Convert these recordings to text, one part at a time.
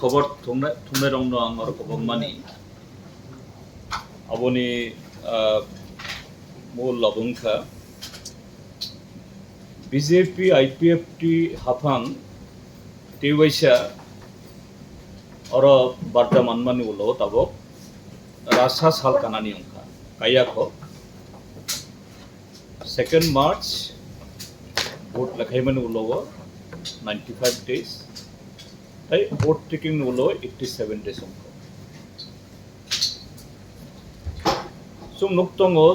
खबर थुंनाय रंनो आं और कबंगमानी aboni mul Wngya BJP IPFT Haphang Tiprasa oro barta manmani ulo tabo rasa sal kanani ongka kaya ko 2nd March vote lakhai mani ulo 95 days tai vote taking ulo 87 days ongka sum nuktongo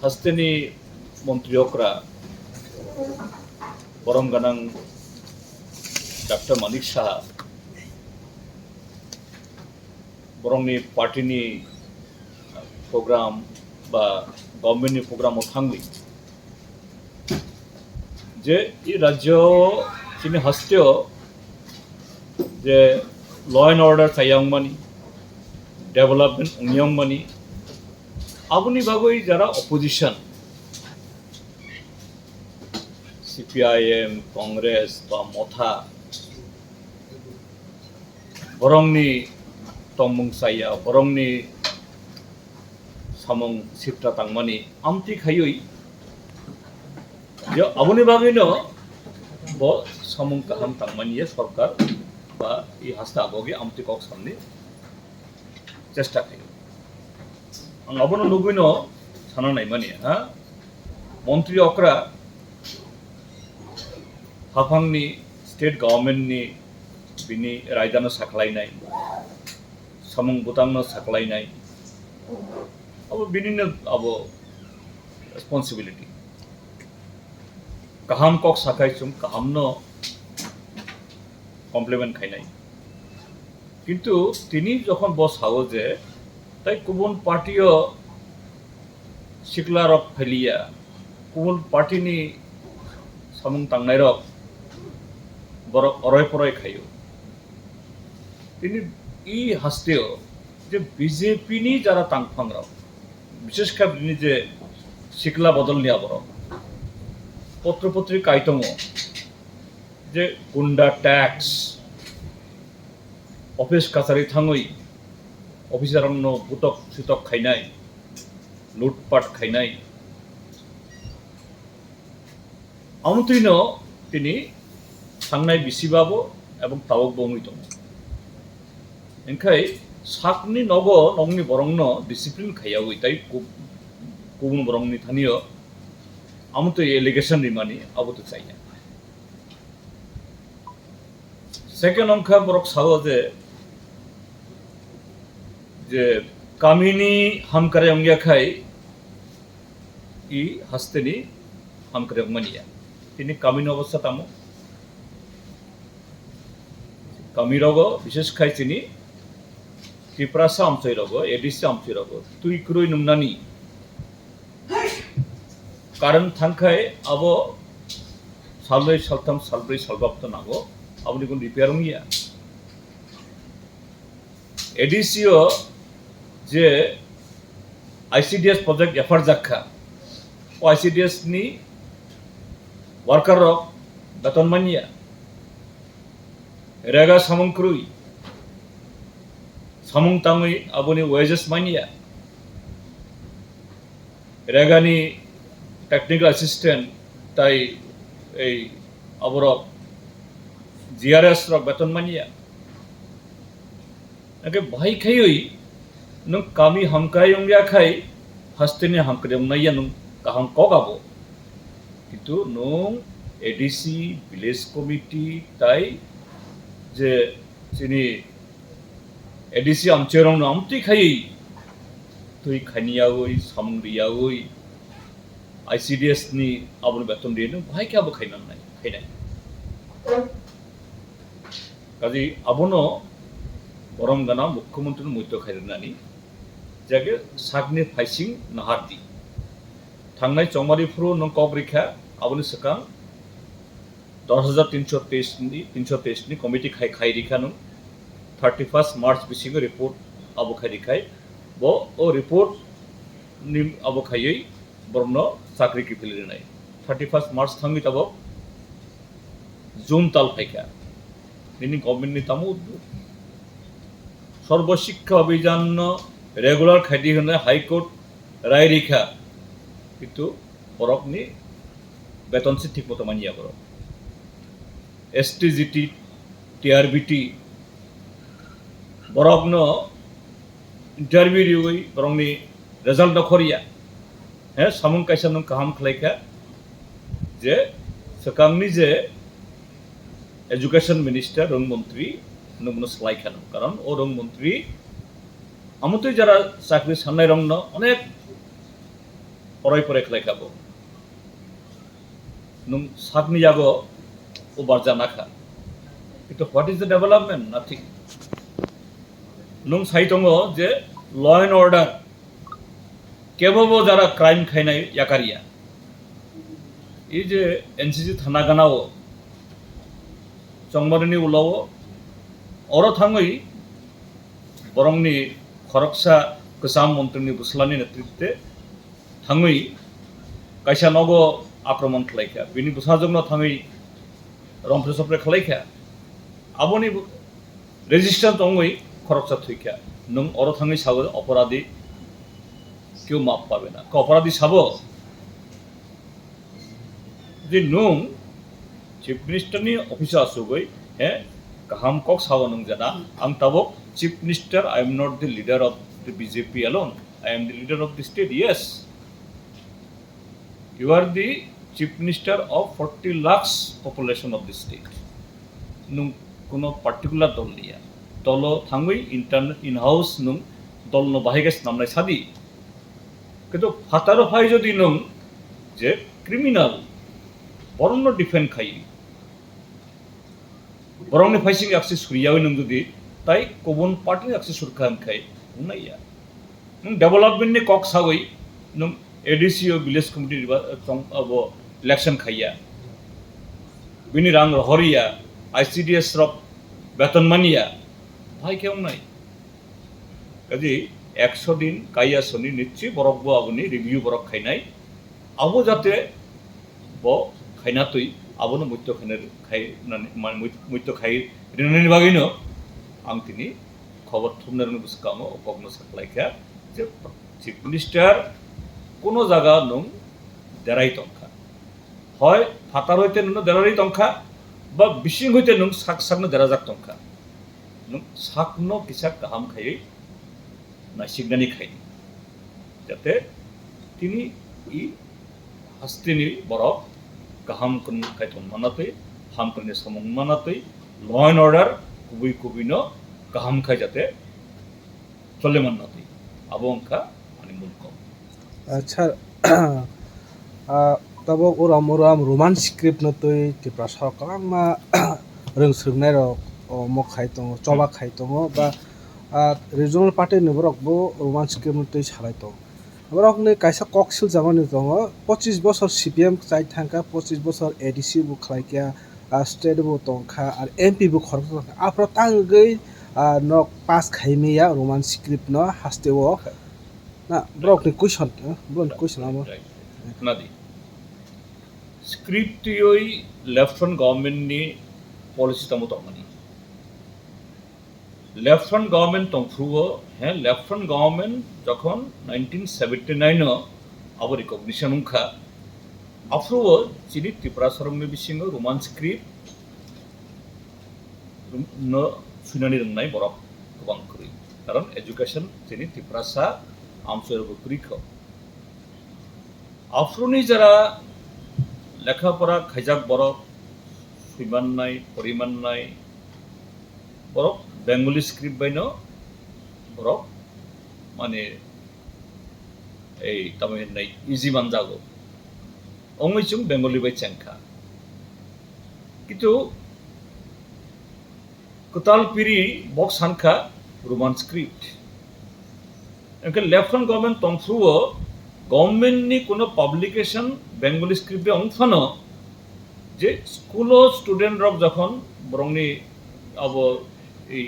hasteni montriokra borom ganang Dr. Manik Saha borongni party ni program ba government ni program othangli je I rajyo chini hasteo je law and order sayang mani development unyang mani abuni bagwi jara opposition CPIM Congress ba motha borongni tongmung saya borongni samung sipta tangmani amti khayoi je abuni bagwi no bo samung kaham tangmani ye sarkar ba I hasta agogi amti kok samni chesta khai ang abono nuguino sana nai mani ha montri okra Haphang ni state government ni bini rajdano saklai nai samung butang no saklai nai abo bini no abo responsibility kaham kok sakai sum kaham no compliment khai nai কিন্তু তিনি যখন বস হাও যে তাই কুবুন পার্টিও শিকলা rock ফেলিয়া কুবুন party নি সামুং তাংনাই rock বড় অরয় পরয় খাইও তিনি ই হাসতেও যে বিজেপি নি যারা তাংফাং রক বিশেষ করে তিনি যে শিকলা বদল নিয়া বড় পত্রপত্রিকা আইতম যে গুন্ডা ট্যাক্স অফিস কাছারি থাঙই অফিসারন্ন বুতক সুতক খাইনাই লুটপাট খাইনাই আমতৈন তিনি थांनाय बिसिबाबो एबं तावक बंगैदों एंखाय साकनि नगो नंनि बरंनो डिसिप्लिन खायावै ताई गुबुन बरंनि थानियो आमतो एलिगेशन रिमानि आबोतो चाइया सेकेंड अंका बरक सावो जे कामिनी हामक्राइ Wngya खाय इ हास्तेनि हामक्राइ मानिया तिनि कामिनी अवस्था तामो कामिरगो विशेष खाय चिनी Tiprasa Amchai रगो ADC Amchai रगो तुई क्रुई नुमनानी कारण थांखाय आबो सालनै सालथाम सालब्रै सालबाब तो नागो आबनि गुन रिपेयार Wngya ADC जे ICDS प्रोजेक्ट एफार जाखा ICDS नि वर्कर रक बेतन मानिया रेगा samung krui samung tangui aboni wages mania rega ni technical assistant tai ei aborok GRS rok beton mania ake bhai khayoi nung kami Hamkrai Wngya khai hasteni Hamkrai naiya nung kaham kogabo kitu nung ADC village committee tai जे चिनी ADC Amchai rong amti khai तुई खानियावै सामंगरियावै ICDS नि आबनि बेतन दिनो भाई के आबो खाइनांनाय खाइनाय काजि आबनो बरम गाना मुख्यमंत्री मुइतो खाइरनानि जागे सागनि फाइसिं नाहारति थांनाय चौमारि फ्रु नं कग्रिखा आबनि सकां 10,323 ni committee khai rikanu 31st March bisingo report abo khai rikai bo o report ni abo khayei borno sakri ki filinai 31st March thangi tabo June tal phaika ini gobernment ni tamu Sarva Shiksha Abhiyan regular খাইদি হনে high court রায় রেখা কিন্তু বরকনি বেতন সে ঠিক মতো মানিয়া বরক STGT TRBT বরকন interview দিউই বরংনি result নখরিয়া হ্যাঁ সামুং কাইসা নং কাহাম খালাইখা যে সকাংনি যে এডুকেশন মিনিস্টার রং মন্ত্রী নমুনো সেলাই খানো কারণ ও রং মন্ত্রী আমতই যারা চাকরি সান্নাই রং অনেক পড়াই পরে খেলাই খাবো নং সাকনি যাবো ও বারজা নাখা কিন্তু what is the development nothing নং সাইটং যে ল এন্ড অর্ডার কেবল যারা ক্রাইম খাইনাই ইয়াকারিয়া এই যে এনসিসি থানা গানাও চংমারিনি উলাও অর থাঙই বরংনি খরকসা কসাম মন্ত্রীনি বুসলানি নেতৃত্বে থাঙই কাইসা নগ আক্রমণ খালাইখা বিনি বুসাজং থাঙই রংপ্রে সপ্রে খালাইখা আবনি রেজিস্ট্যান্স অঙ্গই খরকসা থইখা নং অর থাঙই সাব অপরাধী কেউ মাপ পাবে না অপরাধী সাব যে নং চিফ মিনিস্টারনি অফিসে আসুগই হ্যাঁ kaham kok sawa nung jana ang tabok chief minister I am not the leader of the BJP alone I am the leader of the state yes you are the chief minister of 40 lakhs population of the state nung kono particular dol niya dolo thangui internal in house nung dol no bahiges namnai sadi kintu fataro phai jodi nung je criminal boronno defend khai বরংনি ফাইসিং আকসি সুরিয়াওই নং যদি তাই কোবন party আকসি সুরখান খাই উনাইয়া নং development নি cock সাগই নং ADC ও village committee election খাইয়া বিনি রাং হরিয়া ICDS rock বেতন মানিয়া ভাই কেউ নাই কাজে 100 দিন কাইয়া সনি নিশ্চয় বরক বো আগনি রিভিউ বরক খাইনাই আবো যাতে ব খাইনা তুই আবনো মৈত্য খানের খাই মানে মৈত্য খাই রিননি বাগিনো আং তিনি খবর থুমনারনি বুসকামো কগনো সাকলাইখা যে চিফ মিনিস্টার কোনো জায়গা নং দেরাই তংখা হয় ফাতার হইতে নং দেরাই তংখা বা বিশিং হইতে নং সাক সাকনো দেরাজাক তংখা নং সাকনো কিসাক কাহাম খাই না সিগনানি খাই যাতে তিনি ই হাস্তিনি বরফ kaham kun kaiton manatoi hamkrai ni samung manatoi law and order kubui no kaham khai jate chole manatoi abongkha ani mulko acha tabo oram roman script no toi Tiprasa kama reng srungnai rok mo khai tong choba khai tong ba regional party ni borok bo roman script no toi salai tong বরক নে কাইসা ককসিল জামানি দङ 25 বছর CPM চাই থাকা 25 বছর ADC বু খাইকিয়া state বু তংখা আর MP বু খরক আপরা তাঙ্গৈ নক পাস খাইমিয়া রোমান স্ক্রিপ্ট ন হাস্তেও না ব্রক নে কুইশন ব্রন কুইশন আমো নাদি স্ক্রিপ্ট ইই লেফট ফ্রন্ট গভর্নমেন্ট নি পলিসি তমো তংমানি লেফট ফ্রন্ট গভর্নমেন্ট তংফ্রুও হ্যাঁ লেফট ফ্রন্ট গভর্নমেন্ট যখন 1979 আবার রিকগনিশন উংখা আফ্রুও চিনি ত্রিপুরা সরংনি বিসিং রোমান স্ক্রিপ্ট ন সুনানি রংনাই বরক গোবাং করি কারণ এডুকেশন চিনি ত্রিপুরাসা আমচৈ বকরিখ আফ্রুনি যারা লেখাপড়া খাইজাক বরক সুইমান নাই পরিমাণ নাই বরক বেঙ্গলি স্ক্রিপ্ট বাইন বরক মানে এই তামিল নাই ইজি মানজাগো অংইচুং বেঙ্গলি বাই চেংখা কিন্তু কোতাল পিরি বক সানখা রোমান স্ক্রিপ্ট একে লেফট ফ্রন্ট গভর্নমেন্ট তংফ্রুও গভর্নমেন্ট নি কোনো পাবলিকেশন বেঙ্গলি স্ক্রিপ্টে অংফানো যে স্কুল স্টুডেন্ট রক যখন বরংনি আব এই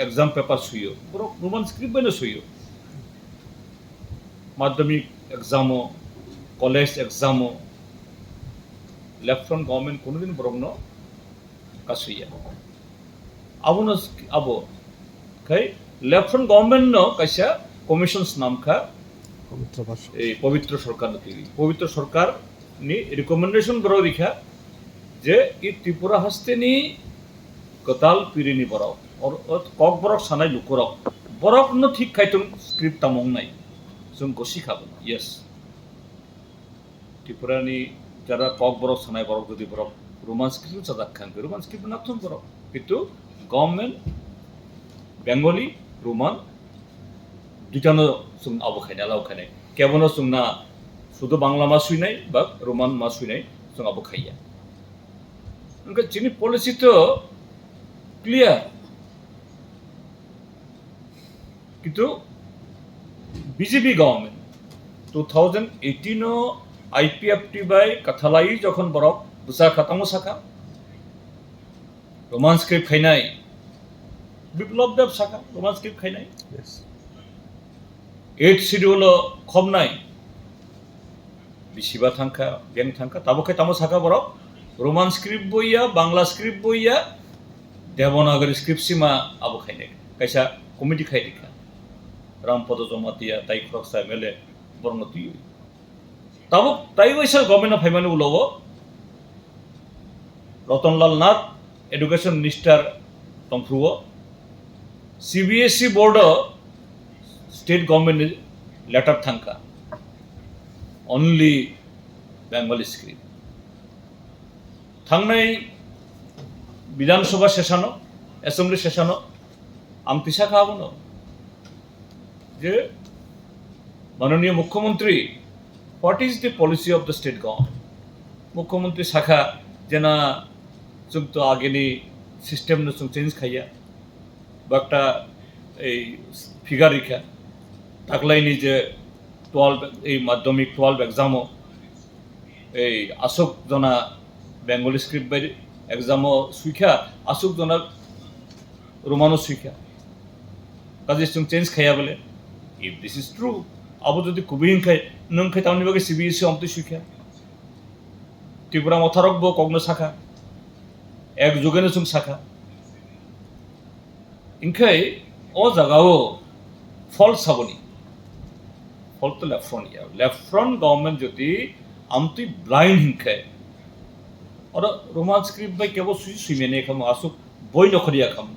এক্সাম পেপার সুইও বরং রোমান স্ক্রিপ্ট বাইন সুইও মাধ্যমিক এক্সামও কলেজ এক্সামও লেফট ফ্রন্ট গভর্নমেন্ট কোনোদিন বরং kasuya abono abo kai left front government no kaisa commissions namkha পবিত্র ভাষা এই পবিত্র সরকার নতি পবিত্র সরকার নি রিকমেন্ডেশন বড় রিখা যে ই ত্রিপুরা হাস্তেনি কতাল পিরিনি বড় কক বরক সানাই লুকরক বরক ন ঠিক খাইতুন স্ক্রিপ্ট তামং নাই जों গসি খাবো ইয়েস ত্রিপুরানি যারা কক বরক সানাই বরক যদি বরক রোমান স্ক্রিপ্ট সাদাক খান রোমান স্ক্রিপ্ট নাথুন বরক কিন্তু গভর্নমেন্ট বেঙ্গলি রোমান দুটানো जों আবো খাইনা লাও খাইনাই কেবল जों না শুধু বাংলা মা সুইনাই বা রোমান মা সুইনাই जों আবো খাইয়া उनका चीनी पॉलिसी तो क्लियर किंतु बीजेपी गवर्नमेंट 2018 आईपीएफटी बाय कथालाई जखन बरक बुसा खतामो साखा रोमान स्क्रिप्ट खाइनाय विप्लव देव साखा रोमान स्क्रिप्ट खाइनाय 8 शेड्यूल खमनाय बिसिबा थांखा बेंक थांखा ताबो खाइतामो साखा बरक रोमान स्क्रिप्ट बोइया बांग्ला स्क्रिप्ट बोइया देवनागरी स्क्रिप्ट सीमा आबो खाइने कैसा कमिटी खाइ दिखा रामपद जमातिया ताइ खरसा एमएलए बरनति ताबो ताइ वैसा गभर्नमेन्ट फाइमाने उलवो रतनलाल नाथ एडुकेशन मिनिस्टर तंफ्रुओ CBSE board state government letter थांका ओनली बेंगली स्क्रिप्ट थांनाय विधानसभा सेशनो एसेंब्ली सेशनो आं तिसा खाबोनो जे माननीय मुख्यमंत्री what is the policy of the state government मुख्यमंत्री शाखा जेना जों तो आगेनि सिस्टेम न जों चेंज खाइया बाकटा ए फिगार रिखा ताकलाइनि जे 12 ए माध्यमिक 12 एग्जामो ए अशोक जना बेंगली स्क्रिप्ट बाय एग्जामो सुइखा आसुक जना रोमानो सुइखा काजे जों चेंज खाया बोले इफ दिस इज ट्रू अब जदि कुबिन खाय नों खाय तावनि बागे सीबीएसई अमति सुइखा त्रिपुरा मथारक बो कग्न साखा एक जुगेनो जों साखा इंखाय ओ जागाओ फल्ट साबनि फल्ट तो लेफ्ट फ्रंट गवर्नमेंट जदि आमति ब्लाइंड हिंखाय और रोमान स्क्रिप्ट बाय केवल सुई सुइमेने खाम आसुक बय नखरिया खाम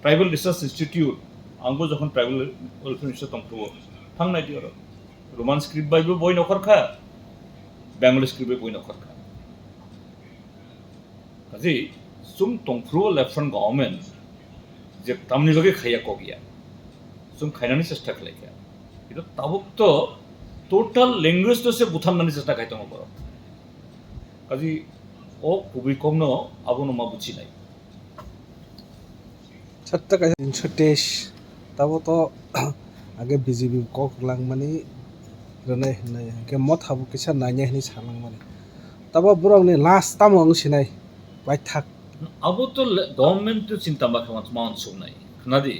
ट्राइबल रिसर्च इंस्टीट्यूट आंबो जखन ट्राइबल वेलफेयर मिनिस्टर तंफ्रुओ थांनाय दियो रोमान स्क्रिप्ट बाय बय नखरखा बेंगली स्क्रिप्ट बाय बय नखरखा काजे जों तंफ्रुओ लेफ्ट फ्रंट गवर्नमेंट जे तामनि लगे खाया कगिया जों खायनानि चेष्टा खालायखा किन्तु ताबुक तो टोटल लैंग्वेज तो से बुथामनानि चेष्टा खायतों बरो काजी ओ कुबी कमनो आबो नमा बुझिनाय सत्ता का 323 तब तो आगे बीजेपी को लांग माने रने हनाय के मत हाबु किसा नायने हनि सालांग माने तब बुरंनि लास्ट टाइम अंसिनाय बाय थाक अब तो गवर्नमेंट तो चिंता मा खामा मान सुनाय खनादि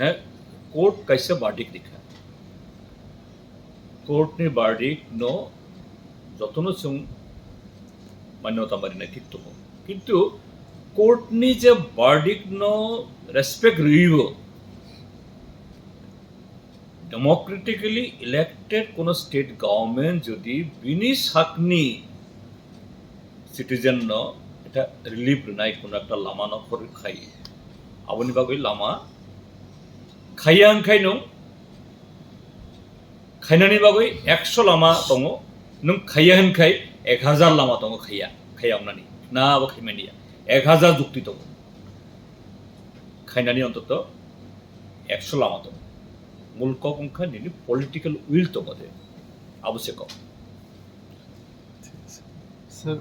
है कोर्ट कैसे बार्डिक दिखा कोर्ट ने बार्डिक नो जतनो जों मान्यता मारिनाय ठीक दङ किन्तु कोर्टनि जे बार्डिक नो रेसपेक्ट रहिबो डेमोक्रेटिकली इलेक्टेड कोनो स्टेट गवर्नमेंट जदि बिनि साकनि सिटिजेन नो এটা রিলিফ নাই কোনো একটা লামা নকর খাই আবনি বাগৈ লামা খাইয়া আনখাই नं খাইনানি বাগৈ 100 লামা दङ नों खाइया होनखाय 1000 लामा दङ खाइया खायावनानि ना आबो खाइमानिया 1000 जुक्ति दङ खाइनानि अन्तत 100 लामा दङ मुल्क कंखा निनि पॉलिटिकल विल दङ दे आवश्यक सर